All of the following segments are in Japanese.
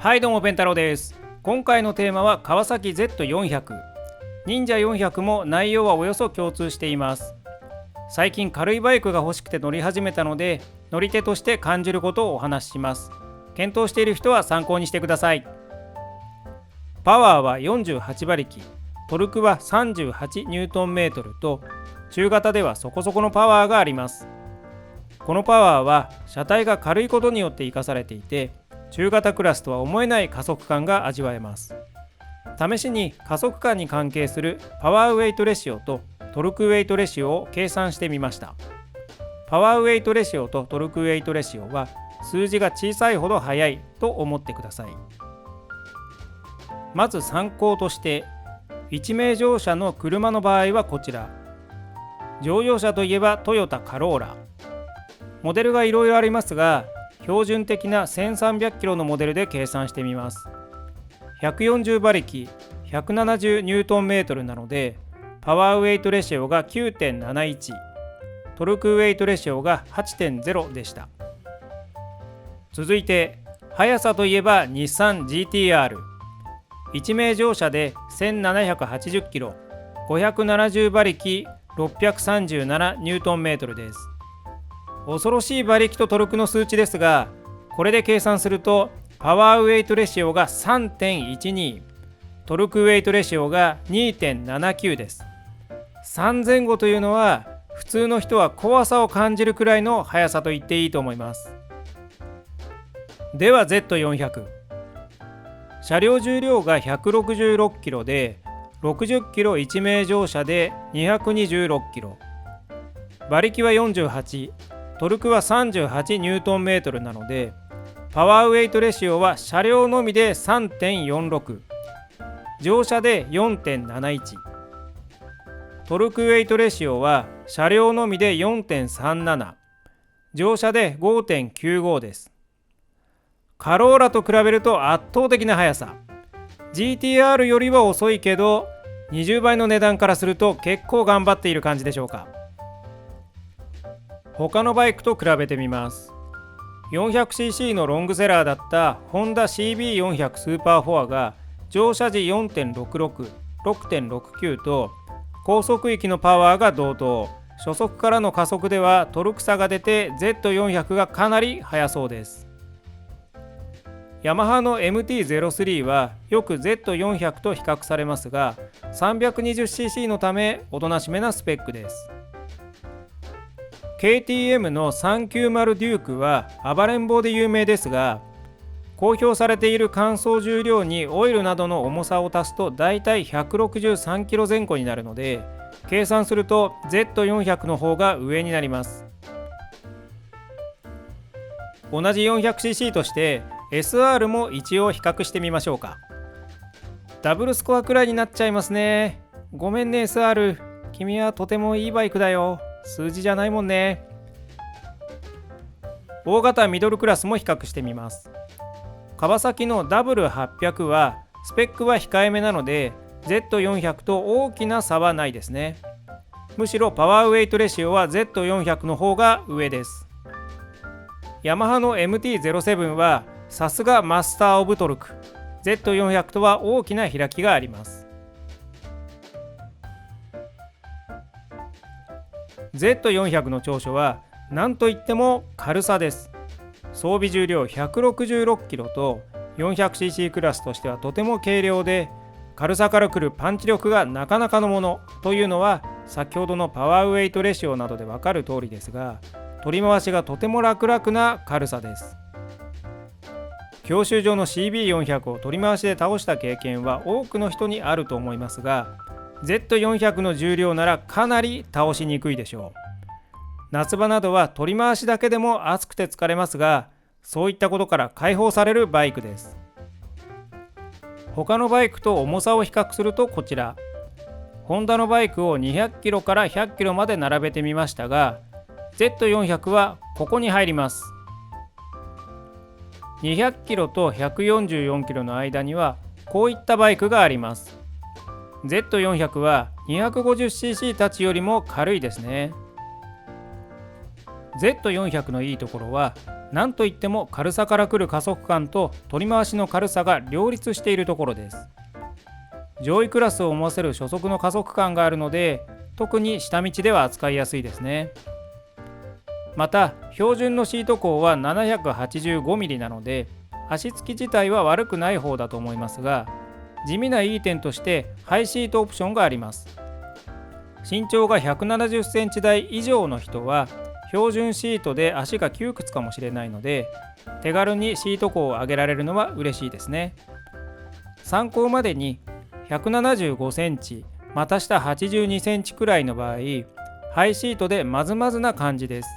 はいどうもペンタロウです。今回のテーマは川崎 Z400。忍者400も内容はおよそ共通しています。最近軽いバイクが欲しくて乗り始めたので、乗り手として感じることをお話しします。検討している人は参考にしてください。パワーは48馬力、トルクは38ニュートンメートルと、中型ではそこそこのパワーがあります。このパワーは車体が軽いことによって生かされていて、中型クラスとは思えない加速感が味わえます。試しに加速感に関係するパワーウェイトレシオとトルクウェイトレシオを計算してみました。パワーウェイトレシオとトルクウェイトレシオは数字が小さいほど速いと思ってください。まず参考として、1名乗車の車の場合はこちら。乗用車といえばトヨタカローラ。モデルがいろいろありますが、標準的な1300キロのモデルで計算してみます。140馬力、170ニュートンメートルなので、パワーウェイトレシオが 9.71、トルクウェイトレシオが 8.0 でした。続いて、速さといえば日産 GTR。1名乗車で1780キロ、570馬力、637ニュートンメートルです。恐ろしい馬力とトルクの数値ですが、これで計算するとパワーウェイトレシオが 3.12、トルクウェイトレシオが 2.79 です。3前後というのは普通の人は怖さを感じるくらいの速さと言っていいと思います。では Z400。車両重量が166キロで、60キロ1名乗車で226キロ。馬力は48、トルクは38ニュートンメートルなので、パワーウェイトレシオは車両のみで 3.46、乗車で 4.71、トルクウェイトレシオは車両のみで 4.37、乗車で 5.95 です。カローラと比べると圧倒的な速さ。GTR よりは遅いけど、20倍の値段からすると結構頑張っている感じでしょうか。他のバイクと比べてみます。400cc のロングセラーだったホンダ CB400 スーパーフォアが乗車時 4.66、6.69 と高速域のパワーが同等。初速からの加速ではトルク差が出て Z400 がかなり速そうです。ヤマハの MT-03 はよく Z400 と比較されますが、 320cc のためおとなしめなスペックです。KTM の390デュークは暴れん坊で有名ですが、公表されている乾燥重量にオイルなどの重さを足すとだいたい163キロ前後になるので、計算すると Z400 の方が上になります。同じ 400cc として SR も一応比較してみましょうか。ダブルスコアくらいになっちゃいますね。ごめんね SR、 君はとてもいいバイクだよ。数字じゃないもんね。大型ミドルクラスも比較してみます。川崎の W800 はスペックは控えめなので Z400 と大きな差はないですね。むしろパワーウェイトレシオは Z400 の方が上です。ヤマハの MT-07 はさすがマスターオブトルク。 Z400 とは大きな開きがあります。Z400 の長所は何といっても軽さです。装備重量166キロと 400cc クラスとしてはとても軽量で、軽さからくるパンチ力がなかなかのものというのは先ほどのパワーウェイトレシオなどでわかる通りですが、取り回しがとても楽々な軽さです。教習所の CB400 を取り回しで倒した経験は多くの人にあると思いますが、Z400 の重量ならかなり倒しにくいでしょう。夏場などは取り回しだけでも暑くて疲れますが、そういったことから解放されるバイクです。他のバイクと重さを比較するとこちら。ホンダのバイクを200キロから100キロまで並べてみましたが、Z400 はここに入ります。200キロと144キロの間にはこういったバイクがあります。Z400 は 250cc たちよりも軽いですね。Z400 のいいところはなんといっても軽さから来る加速感と取り回しの軽さが両立しているところです。上位クラスを思わせる初速の加速感があるので、特に下道では扱いやすいですね。また標準のシート高は 785mm なので、足つき自体は悪くない方だと思いますが、地味ないい点としてハイシートオプションがあります。身長が170センチ台以上の人は標準シートで足が窮屈かもしれないので、手軽にシート高を上げられるのは嬉しいですね。参考までに175センチまた下82センチくらいの場合、ハイシートでまずまずな感じです。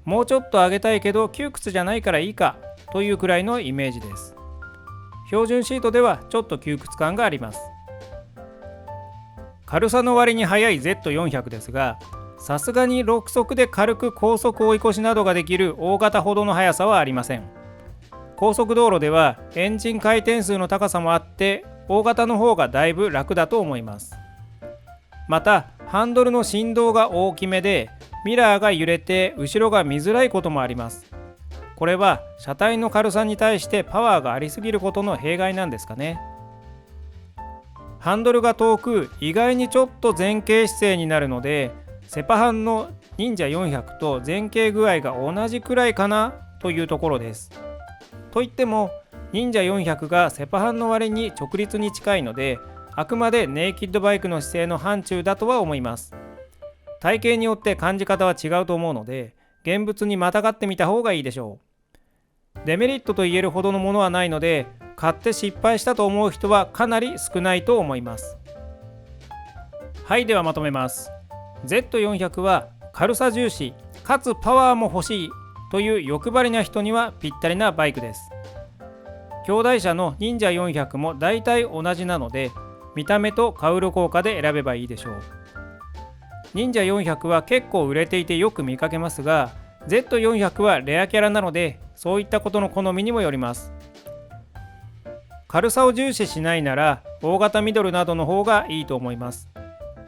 もうちょっと上げたいけど窮屈じゃないからいいかというくらいのイメージです。標準シートではちょっと窮屈感があります。軽さの割に速い Z400 ですが、さすがに6速で軽く高速追い越しなどができる大型ほどの速さはありません。高速道路ではエンジン回転数の高さもあって、大型の方がだいぶ楽だと思います。またハンドルの振動が大きめで、ミラーが揺れて後ろが見づらいこともあります。これは車体の軽さに対してパワーがありすぎることの弊害なんですかね。ハンドルが遠く、意外にちょっと前傾姿勢になるので、セパハンの忍者400と前傾具合が同じくらいかなというところです。といっても忍者400がセパハンの割に直立に近いので、あくまでネイキッドバイクの姿勢の範疇だとは思います。体型によって感じ方は違うと思うので、現物にまたがってみた方がいいでしょう。デメリットと言えるほどのものはないので、買って失敗したと思う人はかなり少ないと思います。はい、ではまとめます。 Z400 は軽さ重視かつパワーも欲しいという欲張りな人にはぴったりなバイクです。兄弟車の忍者400もだいたい同じなので、見た目とカウル効果で選べばいいでしょう。忍者400は結構売れていてよく見かけますが、 Z400 はレアキャラなので、そういったことの好みにもよります。軽さを重視しないなら大型ミドルなどの方がいいと思います。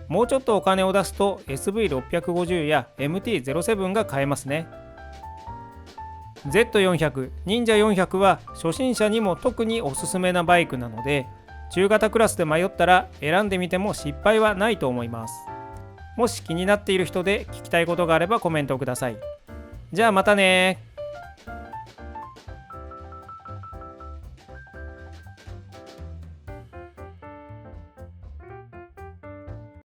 もうちょっとお金を出すと SV650 や MT-07 が買えますね。 Z400、忍者400は初心者にも特におすすめなバイクなので、中型クラスで迷ったら選んでみても失敗はないと思います。もし気になっている人で聞きたいことがあればコメントをください。じゃあまたね。